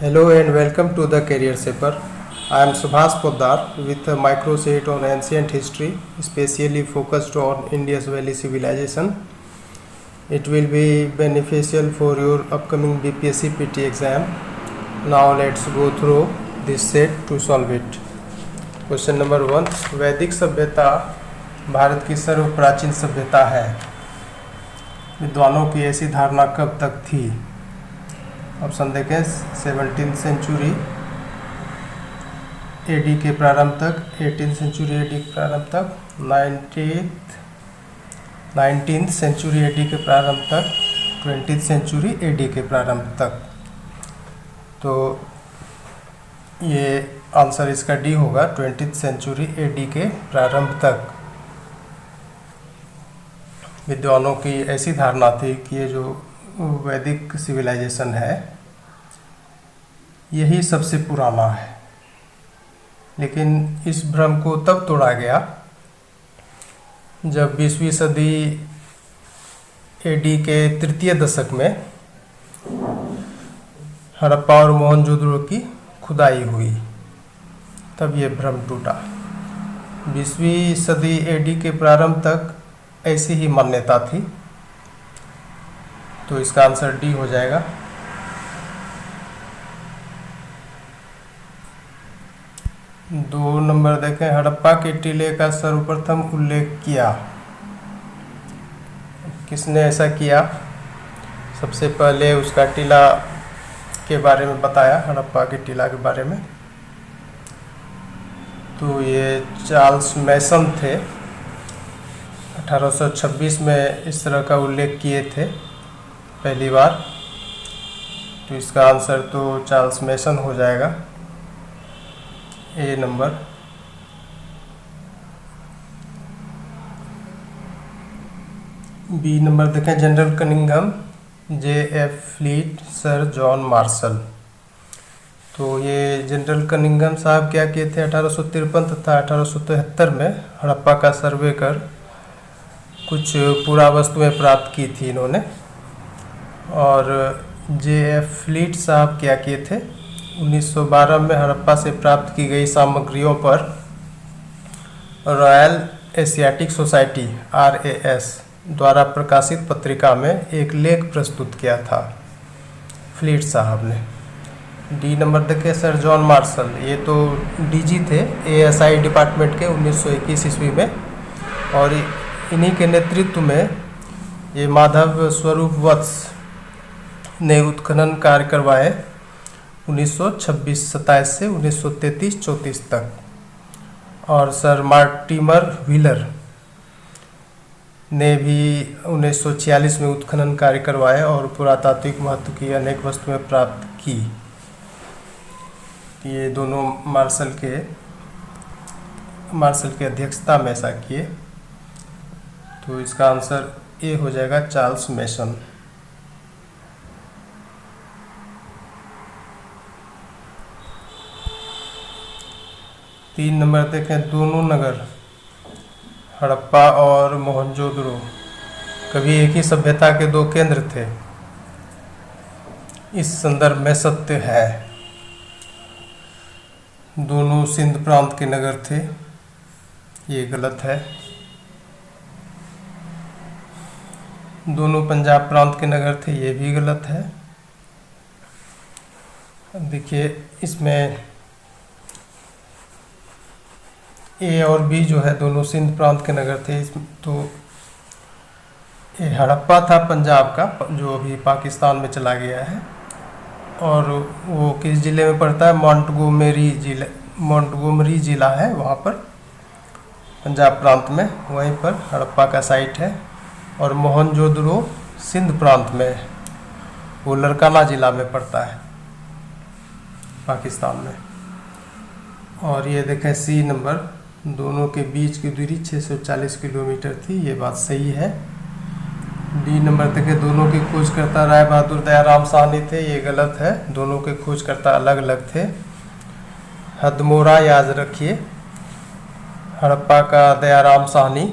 Hello and welcome to the Career Shaper. I am Subhas Poddar with a microset on ancient history, especially focused on India's Valley civilization. It will be beneficial for your upcoming BPSC PT exam. Now let's go through this set to solve it. Question number 1. वैदिक सभ्यता भारत की सर्व प्राचीन सभ्यता है। विद्वानों की ऐसी धारणा कब तक थी? ऑप्शन देखें 17th सेंचुरी एडी के प्रारंभ तक, 18th सेंचुरी एडी के प्रारंभ तक, 19th सेंचुरी एडी के प्रारंभ तक, 20th सेंचुरी एडी के प्रारंभ तक। तो ये आंसर इसका डी होगा, 20th सेंचुरी एडी के प्रारंभ तक। विद्वानों की ऐसी धारणा थी कि ये जो वैदिक सिविलाइजेशन है यही सबसे पुराना है, लेकिन इस भ्रम को तब तोड़ा गया जब 20वीं सदी एडी के तृतीय दशक में हड़प्पा और मोहनजोदड़ो की खुदाई हुई, तब ये भ्रम टूटा। 20वीं सदी एडी के प्रारंभ तक ऐसी ही मान्यता थी, तो इसका आंसर डी हो जाएगा। दो नंबर देखें, हड़प्पा के टीले का सर्वप्रथम उल्लेख किया। किसने ऐसा किया? सबसे पहले उसका टीला के बारे में बताया, हड़प्पा के टीला के बारे में, तो ये चार्ल्स मैसन थे। 1826 में इस तरह का उल्लेख किए थे पहली बार, तो इसका आंसर तो चार्ल्स मैसन हो जाएगा, ए नंबर। बी नंबर देखें, general Cunningham, JF. Fleet, sir John Marshall. तो ये जनरल कनिंघम साहब क्या किए थे? 1853 तथा 1873 में हड़प्पा का सर्वे कर कुछ पुरावस्तुएं प्राप्त की थी इन्होंने। और जे.एफ. फ्लीट साहब क्या किए थे? 1912 में हड़प्पा से प्राप्त की गई सामग्रियों पर रॉयल एशियाटिक सोसाइटी (RAS) द्वारा प्रकाशित पत्रिका में एक लेख प्रस्तुत किया था फ्लीट साहब ने। डी नंबर देखें, सर जॉन मार्शल, ये तो डीजी थे ASI डिपार्टमेंट के 1921 ईस्वी में, और इन्हीं के नेतृत्व में ये माधव स्वरूप वत्स ने उत्खनन कार्य करवाए 1926-27 से 1933-34 तक। और सर मार्टिमर व्हीलर ने भी 1946 में उत्खनन कार्य करवाए और पुरातात्विक महत्व की अनेक वस्तुएं प्राप्त की। ये दोनों मार्शल के अध्यक्षता में ऐसा किए, तो इसका आंसर ए हो जाएगा, चार्ल्स मैसन। तीन नंबर देखें, दोनों नगर हड़प्पा और मोहनजोदड़ो कभी एक ही सभ्यता के दो केंद्र थे, इस संदर्भ में सत्य है। दोनों सिंध प्रांत के नगर थे, ये गलत है। दोनों पंजाब प्रांत के नगर थे, ये भी गलत है। देखिए इसमें ए और बी जो है दोनों सिंध प्रांत के नगर थे, तो ये हड़प्पा था पंजाब का, जो अभी पाकिस्तान में चला गया है, और वो किस ज़िले में पड़ता है? मॉन्टगोमरी ज़िला है वहाँ पर, पंजाब प्रांत में, वहीं पर हड़प्पा का साइट है। और मोहनजोदड़ो सिंध प्रांत में, वो लड़काना ज़िला में पड़ता है पाकिस्तान में। और ये देखें सी नंबर, दोनों के बीच की दूरी 640 किलोमीटर थी, ये बात सही है। डी नंबर देखें, दोनों के खोजकर्ता राय बहादुर दयाराम साहनी थे, ये गलत है। दोनों के खोजकर्ता अलग अलग थे। हदमोरा याद रखिए, हड़प्पा का दयाराम साहनी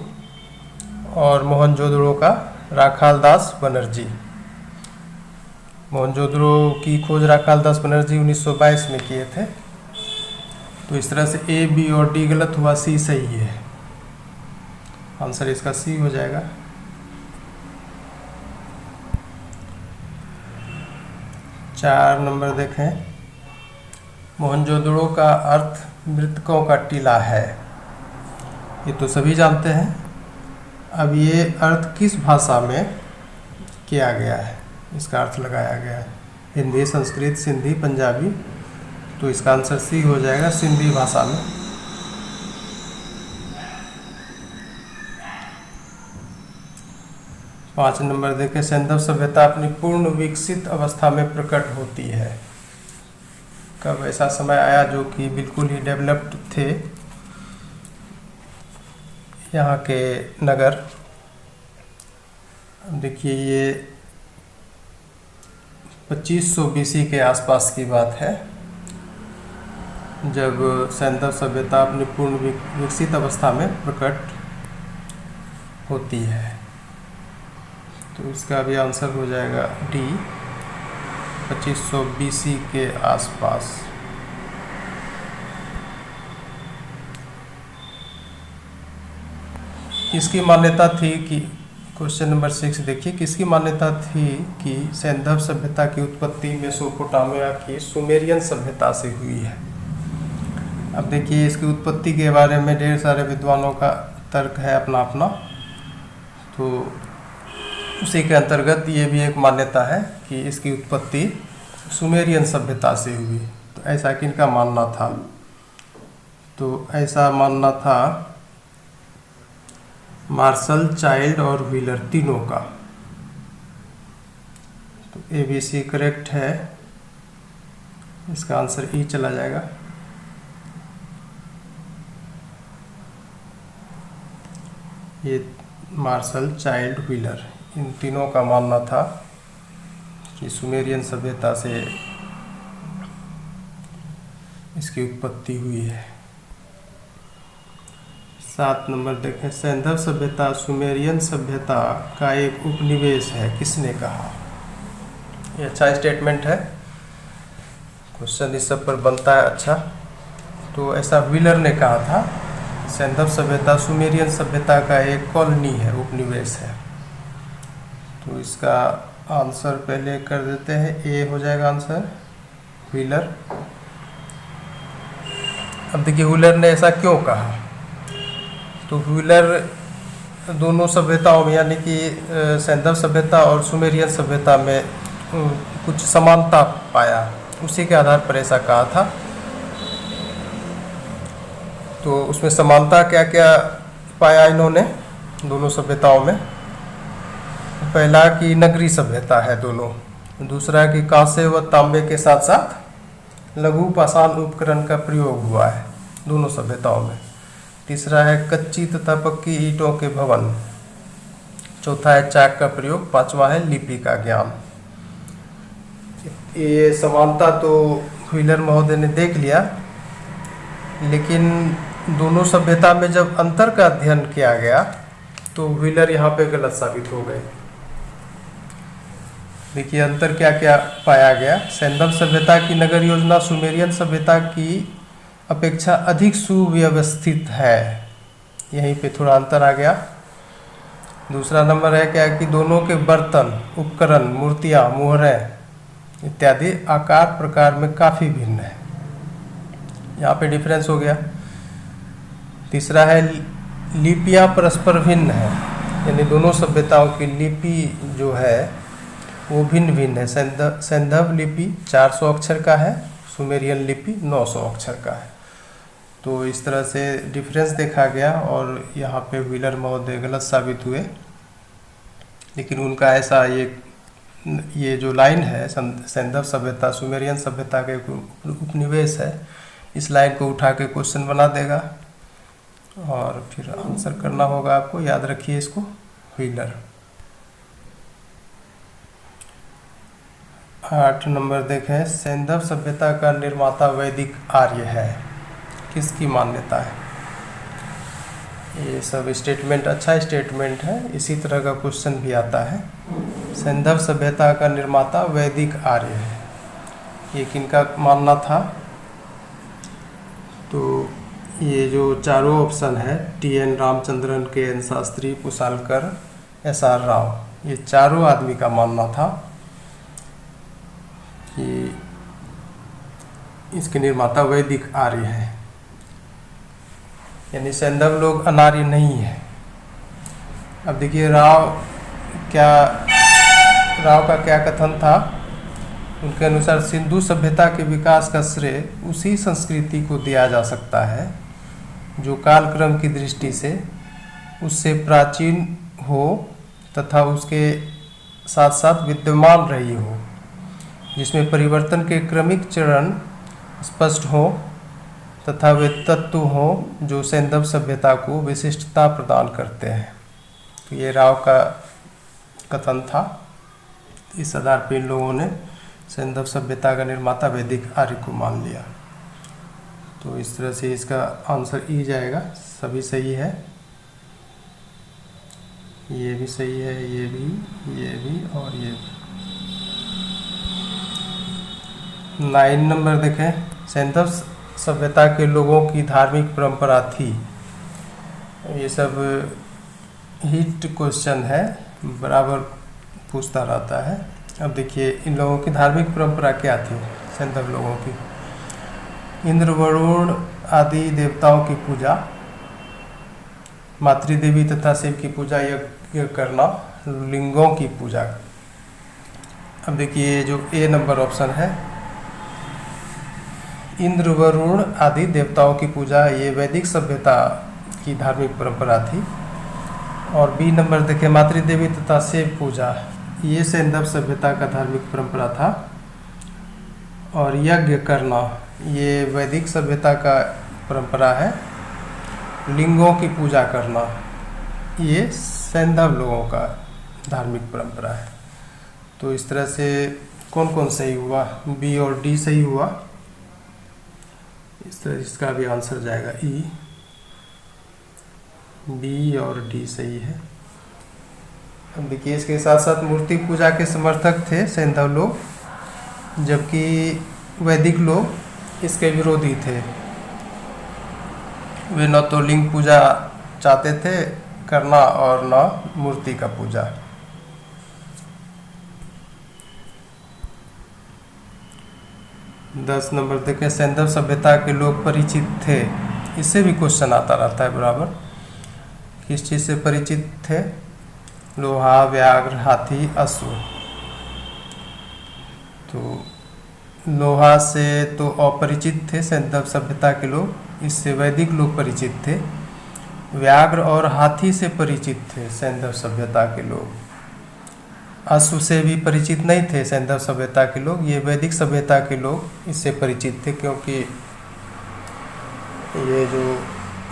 और मोहनजोदड़ो का राखालदास बनर्जी। मोहनजोदड़ो की खोज राखालदास बनर्जी 1922 में किए थे। तो इस तरह से ए, बी और डी गलत हुआ, सी सही है। आंसर इसका सी हो जाएगा। 4 नंबर देखें, मोहनजोदड़ो का अर्थ मृतकों का टीला है। ये तो सभी जानते हैं। अब ये अर्थ किस भाषा में किया गया है, इसका अर्थ लगाया गया है। हिंदी, संस्कृत, सिंधी, पंजाबी। तो इसका आंसर सी हो जाएगा, सिंधी भाषा में। पाँच नंबर देखें, सैंधव सभ्यता अपनी पूर्ण विकसित अवस्था में प्रकट होती है। कब ऐसा समय आया जो कि बिल्कुल ही डेवलप्ड थे यहाँ के नगर। देखिए ये 2500 BC के आसपास की बात है, जब सैंधव सभ्यता अपनी पूर्ण विकसित अवस्था में प्रकट होती है। तो इसका भी आंसर हो जाएगा डी, 2500 BC के आसपास। किसकी मान्यता थी कि, क्वेश्चन नंबर 6 देखिए, किसकी मान्यता थी कि सैंधव सभ्यता की उत्पत्ति मेसोपोटामिया की सुमेरियन सभ्यता से हुई है। अब देखिए इसकी उत्पत्ति के बारे में ढेर सारे विद्वानों का तर्क है अपना अपना। तो उसी के अंतर्गत ये भी एक मान्यता है कि इसकी उत्पत्ति सुमेरियन सभ्यता से हुई। तो ऐसा किनका मानना था? तो ऐसा मानना था मार्शल, चाइल्ड और व्हीलर तीनों का। तो ABC करेक्ट है, इसका आंसर ई चला जाएगा। ये मार्शल, चाइल्ड, व्हीलर, इन तीनों का मानना था कि सुमेरियन सभ्यता से इसकी उत्पत्ति हुई है। 7 नंबर देखें, सैंधव सभ्यता सुमेरियन सभ्यता का एक उपनिवेश है, किसने कहा? ये अच्छा स्टेटमेंट है, क्वेश्चन इस सब पर बनता है अच्छा। तो ऐसा व्हीलर ने कहा था, सैंधव सभ्यता सुमेरियन सभ्यता का एक कॉलोनी है, उपनिवेश है। तो इसका आंसर पहले कर देते हैं, ए हो जाएगा आंसर, व्हीलर। अब देखिए व्हीलर ने ऐसा क्यों कहा? तो व्हीलर दोनों सभ्यताओं में, यानी कि सैंधव सभ्यता और सुमेरियन सभ्यता में कुछ समानता पाया, उसी के आधार पर ऐसा कहा था। तो उसमें समानता क्या क्या पाया इन्होंने दोनों सभ्यताओं में? पहला कि नगरी सभ्यता है दोनों, दूसरा कि कांसे व तांबे के साथ साथ लघु पाषाण उपकरण का प्रयोग हुआ है दोनों सभ्यताओं में, तीसरा है कच्ची तथा पक्की ईंटों के भवन, चौथा है चाक का प्रयोग, पांचवा है लिपि का ज्ञान। ये समानता तो व्हीलर महोदय ने देख लिया, लेकिन दोनों सभ्यता में जब अंतर का अध्ययन किया गया तो व्हीलर यहाँ पे गलत साबित हो गए। देखिए अंतर क्या क्या पाया गया। सैंधव सभ्यता की नगर योजना सुमेरियन सभ्यता की अपेक्षा अधिक सुव्यवस्थित है, यहीं पे थोड़ा अंतर आ गया। दूसरा नंबर है क्या कि दोनों के बर्तन, उपकरण, मूर्तियाँ, मुहरें इत्यादि आकार प्रकार में काफ़ी भिन्न है, यहाँ पे डिफरेंस हो गया। तीसरा है लिपियाँ परस्पर भिन्न है, यानी दोनों सभ्यताओं की लिपि जो है वो भिन्न भिन्न है। सैंधव लिपि 400 अक्षर का है, सुमेरियन लिपि 900 अक्षर का है। तो इस तरह से डिफरेंस देखा गया और यहाँ पे व्हीलर महोदय गलत साबित हुए। लेकिन उनका ऐसा ये जो लाइन है सैंधव सभ्यता सुमेरियन सभ्यता के उपनिवेश है, इस लाइन को उठा के क्वेश्चन बना देगा और फिर आंसर करना होगा आपको, याद रखिए इसको, व्हीलर। 8 नंबर देखें, सैंधव सभ्यता का निर्माता वैदिक आर्य है, किसकी मान्यता है? ये सब स्टेटमेंट अच्छा स्टेटमेंट है, इसी तरह का क्वेश्चन भी आता है। सैंधव सभ्यता का निर्माता वैदिक आर्य है, ये किनका मानना था? तो ये जो चारों ऑप्शन है, TN. Ramachandran, KN. Shastri, Kushalkar, SR. Rao, ये चारों आदमी का मानना था कि इसके निर्माता वैदिक आर्य है, यानी सैंधव लोग अनार्य नहीं है। अब देखिए राव का क्या कथन था? उनके अनुसार सिंधु सभ्यता के विकास का श्रेय उसी संस्कृति को दिया जा सकता है जो कालक्रम की दृष्टि से उससे प्राचीन हो तथा उसके साथ साथ विद्यमान रही हो, जिसमें परिवर्तन के क्रमिक चरण स्पष्ट हो तथा वे तत्व हो जो सैंधव सभ्यता को विशिष्टता प्रदान करते हैं। तो ये राव का कथन था। इस आधार पर इन लोगों ने सैंधव सभ्यता का निर्माता वैदिक आर्य को मान लिया। तो इस तरह से इसका आंसर ई जाएगा। सभी सही है, ये भी सही है, ये भी और ये भी। 9 नंबर देखें, सैंधव सभ्यता के लोगों की धार्मिक परंपरा थी। ये सब हिट क्वेश्चन है, बराबर पूछता रहता है। अब देखिए इन लोगों की धार्मिक परंपरा क्या थी? सैंधव लोगों की इंद्र, वरुण आदि देवताओं की पूजा, मातृदेवी तथा शिव की पूजा, यज्ञ करना, लिंगों की पूजा। अब देखिए जो ए नंबर ऑप्शन है, इंद्र, वरुण आदि देवताओं की पूजा, ये वैदिक सभ्यता की धार्मिक परंपरा थी। और बी नंबर देखें, मातृदेवी तथा शिव पूजा, ये सैंधव सभ्यता का धार्मिक परंपरा था। और यज्ञ करना, ये वैदिक सभ्यता का परंपरा है। लिंगों की पूजा करना, ये सैंधव लोगों का धार्मिक परंपरा है। तो इस तरह से कौन कौन सही हुआ? बी और डी सही हुआ। इस तरह इसका भी आंसर जाएगा ई। बी और डी सही है। अब देखिए इसके साथ साथ मूर्ति पूजा के समर्थक थे सैंधव लोग, जबकि वैदिक लोग इसके विरोधी थे। वे न तो लिंग पूजा चाहते थे करना और न मूर्ति का पूजा। दस नंबर देखें, सैंधव सभ्यता के लोग परिचित थे। इससे भी क्वेश्चन आता रहता है बराबर। किस चीज़ से परिचित थे? लोहा, व्याघ्र, हाथी, अश्व। तो लोहा से तो अपरिचित थे सैंधव सभ्यता के लोग, इससे वैदिक लोग परिचित थे। व्याघ्र और हाथी से परिचित थे सैंधव सभ्यता के लोग। अश्व से भी परिचित नहीं थे सैंधव सभ्यता के लोग, ये वैदिक सभ्यता के लोग इससे परिचित थे, क्योंकि ये जो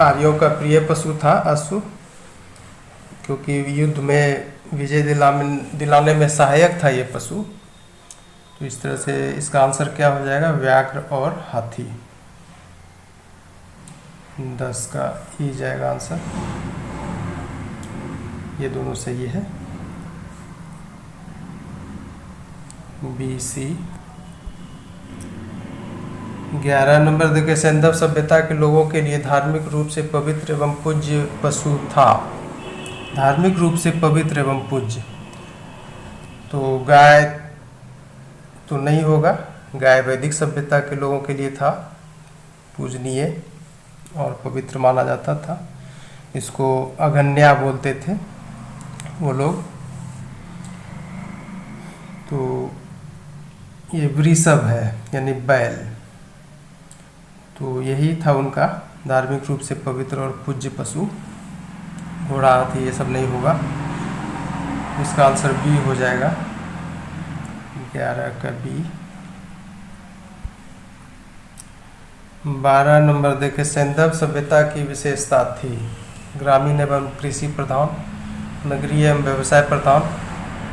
आर्यों का प्रिय पशु था अश्व, क्योंकि युद्ध में विजय दिलाने में सहायक था ये पशु। तो इस तरह से इसका आंसर क्या हो जाएगा? व्याघ्र और हाथी। 10 का ई जाएगा आंसर। ये दोनों सही है, बी, सी। 11 नंबर देखिए, सैंधव सभ्यता के लोगों के लिए धार्मिक रूप से पवित्र एवं पूज्य पशु था। धार्मिक रूप से पवित्र एवं पूज्य, तो गाय तो नहीं होगा। गाय वैदिक सभ्यता के लोगों के लिए था पूजनीय और पवित्र माना जाता था। इसको अघन्या बोलते थे वो लोग। तो ये वृषभ है यानी बैल, तो यही था उनका धार्मिक रूप से पवित्र और पूज्य पशु। घोड़ा, हाथी ये सब नहीं होगा। इसका आंसर बी हो जाएगा, 11 का बी। 12 नंबर देखें, सैंधव सभ्यता की विशेषता थी ग्रामीण एवं कृषि प्रधान, नगरीय एवं व्यवसाय प्रधान,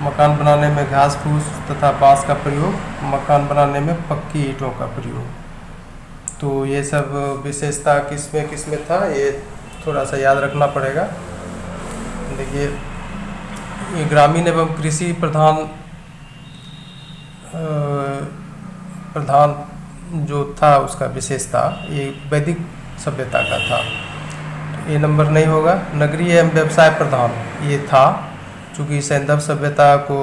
मकान बनाने में घास फूस तथा बांस का प्रयोग, मकान बनाने में पक्की ईंटों का प्रयोग। तो ये सब विशेषता किसमें था, ये थोड़ा सा याद रखना पड़ेगा। देखिए ये ग्रामीण एवं कृषि प्रधान जो था उसका विशेषता ये वैदिक सभ्यता का था, तो ये नंबर नहीं होगा। नगरीय एवं व्यवसाय प्रधान ये था, चूँकि सैंधव सभ्यता को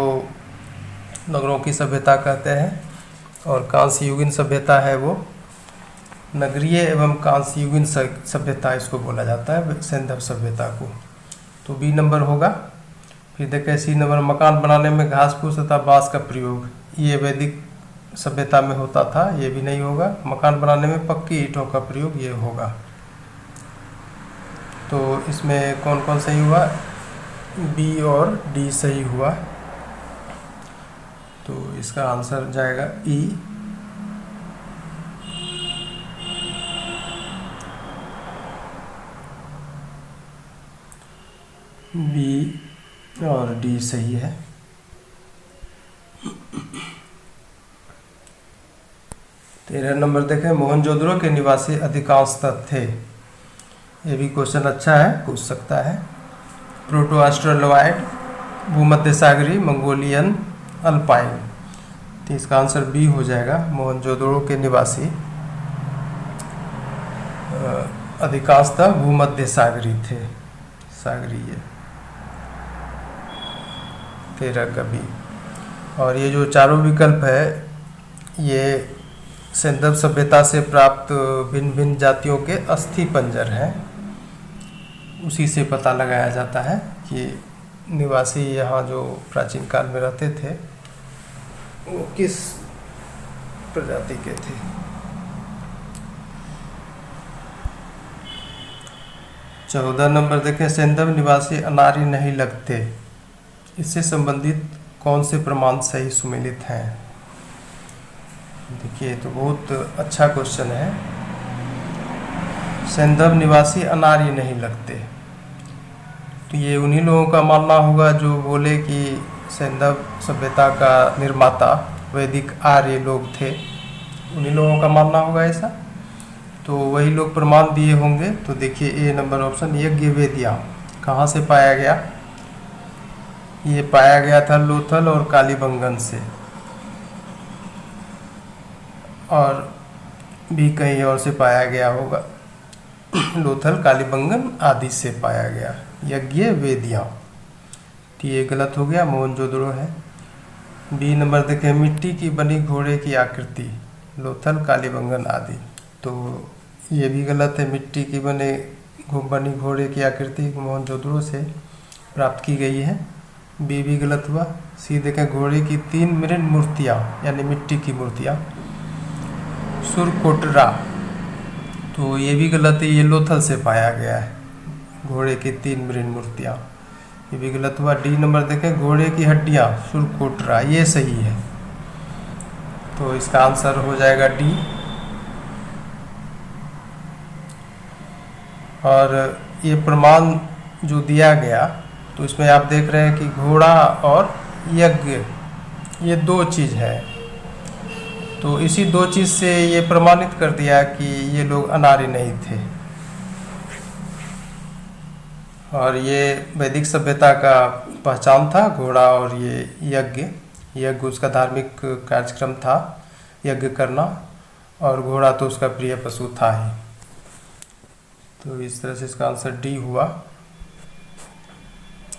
नगरों की सभ्यता कहते हैं और कांस्य युगीन सभ्यता है वो नगरीय एवं कांस्य युगीन सभ्यता इसको बोला जाता है सैंधव सभ्यता को, तो बी नंबर होगा। फिर देखें सी नंबर, मकान बनाने में घास फूस तथा बांस का प्रयोग, ये वैदिक सभ्यता में होता था, ये भी नहीं होगा। मकान बनाने में पक्की ईंटों का प्रयोग ये होगा। तो इसमें कौन कौन सही हुआ, बी और डी सही हुआ, तो इसका आंसर जाएगा ई। बी और डी सही है। तेरह नंबर देखें, मोहनजोदड़ो के निवासी अधिकांशतः थे, ये भी क्वेश्चन अच्छा है, पूछ सकता है। प्रोटो ऑस्ट्रेलोइड, भूमध्य सागरी, मंगोलियन, अल्पाइन, तो इसका आंसर बी हो जाएगा। मोहनजोदड़ो के निवासी अधिकांशतः भूमध्य सागरी थे, सागरीय। 13 का बी। और ये जो चारों विकल्प है ये सैंधव सभ्यता से प्राप्त भिन्न भिन्न जातियों के अस्थि पंजर हैं, उसी से पता लगाया जाता है कि निवासी यहाँ जो प्राचीन काल में रहते थे वो किस प्रजाति के थे। चौदह नंबर देखें, सैंधव निवासी अनार्य नहीं लगते, इससे संबंधित कौन से प्रमाण सही सुमेलित हैं। देखिए तो बहुत अच्छा क्वेश्चन है। सैंधव निवासी अनार्य नहीं लगते, तो ये उन्हीं लोगों का मानना होगा जो बोले कि सैंधव सभ्यता का निर्माता वैदिक आर्य लोग थे, उन्हीं लोगों का मानना होगा ऐसा, तो वही लोग प्रमाण दिए होंगे। तो देखिए ए नंबर ऑप्शन, यज्ञवेदियाँ कहाँ से पाया गया, ये पाया गया था लोथल और कालीबंगन से, और भी कहीं और से पाया गया होगा, लोथल कालीबंगन आदि से पाया गया यज्ञ वेदियाँ, तो ये गलत हो गया, मोहनजोदड़ो है। बी नंबर देखें, मिट्टी की बनी घोड़े की आकृति, लोथल कालीबंगन आदि, तो ये भी गलत है। मिट्टी की बनी घोड़े की आकृति मोहनजोदड़ो से प्राप्त की गई है, बी भी गलत हुआ। सी देखें, घोड़े की 3 मृण मूर्तियाँ यानी मिट्टी की मूर्तियाँ, सुरकोटरा, तो ये भी गलत है, ये लोथल से पाया गया है घोड़े की 3 मृण मूर्तियाँ, ये भी गलत हुआ। डी नंबर देखें, घोड़े की हड्डियाँ, सुरकोटरा, ये सही है, तो इसका आंसर हो जाएगा डी। और ये प्रमाण जो दिया गया तो इसमें आप देख रहे हैं कि घोड़ा और यज्ञ ये 2 चीज़ है, तो इसी 2 चीज़ से ये प्रमाणित कर दिया कि ये लोग अनार्य नहीं थे। और ये वैदिक सभ्यता का पहचान था घोड़ा और ये यज्ञ उसका धार्मिक कार्यक्रम था, यज्ञ करना, और घोड़ा तो उसका प्रिय पशु था ही। तो इस तरह से इसका आंसर डी हुआ,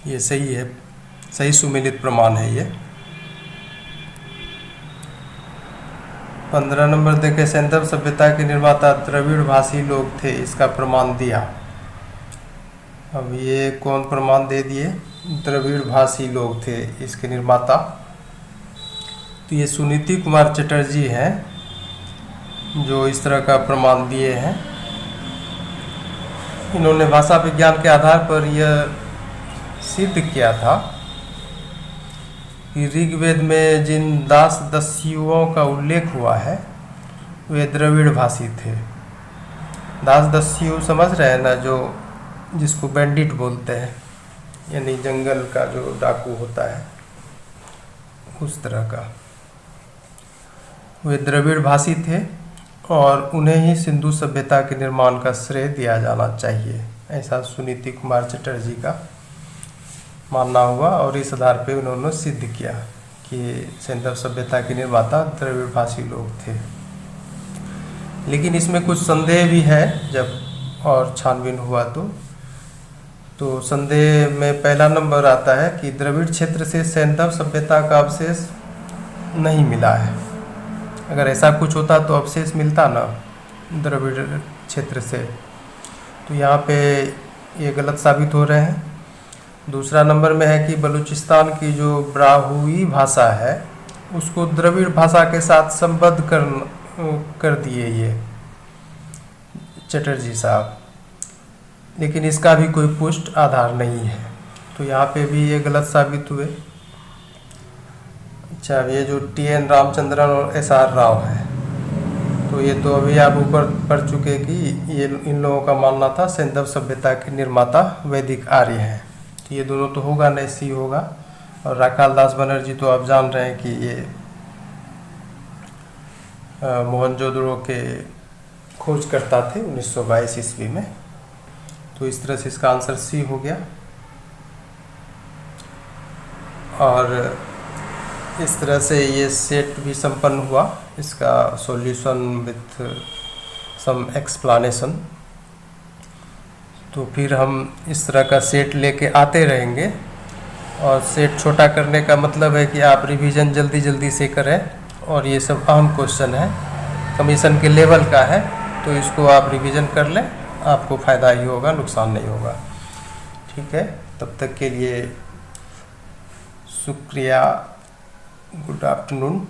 ये सही है, सही सुमेलित प्रमाण है ये। 15 नंबर देखें, सैंधव सभ्यता के निर्माता द्रविड़ भाषी लोग थे, इसका प्रमाण दिया। अब ये कौन प्रमाण दे दिए, द्रविड़ भाषी लोग थे इसके निर्माता, तो ये सुनीति कुमार चटर्जी हैं जो इस तरह का प्रमाण दिए हैं। इन्होंने भाषा विज्ञान के आधार पर यह सिद्ध किया था कि ऋग्वेद में जिन दास दस्युओं का उल्लेख हुआ है वे द्रविड़ भाषी थे। दास दस्यु समझ रहे हैं ना, जो जिसको बैंडिट बोलते हैं, यानी जंगल का जो डाकू होता है उस तरह का, वे द्रविड़ भाषी थे और उन्हें ही सिंधु सभ्यता के निर्माण का श्रेय दिया जाना चाहिए, ऐसा सुनीति कुमार चटर्जी का मानना हुआ और इस आधार पे उन्होंने सिद्ध किया कि सैंधव सभ्यता के निर्माता द्रविड़ भाषी लोग थे। लेकिन इसमें कुछ संदेह भी है जब और छानबीन हुआ तो संदेह में पहला नंबर आता है कि द्रविड़ क्षेत्र से सैंधव सभ्यता का अवशेष नहीं मिला है। अगर ऐसा कुछ होता तो अवशेष मिलता ना द्रविड़ क्षेत्र से, तो यहाँ पे ये गलत साबित हो रहे हैं। दूसरा नंबर में है कि बलूचिस्तान की जो ब्राहुई भाषा है उसको द्रविड़ भाषा के साथ संबद्ध कर दिए ये चटर्जी साहब, लेकिन इसका भी कोई पुष्ट आधार नहीं है, तो यहाँ पे भी ये गलत साबित हुए। अच्छा, ये जो TN रामचंद्रन और SR राव है, तो ये तो अभी आप ऊपर पढ़ चुके कि ये इन लोगों का मानना था सैंधव सभ्यता के निर्माता वैदिक आर्य हैं, तो ये दोनों तो होगा नहीं, सी होगा। और राखाल दास बनर्जी तो आप जान रहे हैं कि ये मोहनजोदड़ो के खोजकर्ता थे 1922 ईस्वी में, तो इस तरह से इसका आंसर सी हो गया। और इस तरह से ये सेट भी संपन्न हुआ, इसका सॉल्यूशन विथ सम एक्सप्लेनेशन। तो फिर हम इस तरह का सेट लेके आते रहेंगे, और सेट छोटा करने का मतलब है कि आप रिवीजन जल्दी जल्दी से करें, और ये सब अहम क्वेश्चन है, कमीशन के लेवल का है, तो इसको आप रिवीजन कर लें, आपको फ़ायदा ही होगा, नुकसान नहीं होगा। ठीक है, तब तक के लिए शुक्रिया, गुड आफ्टरनून।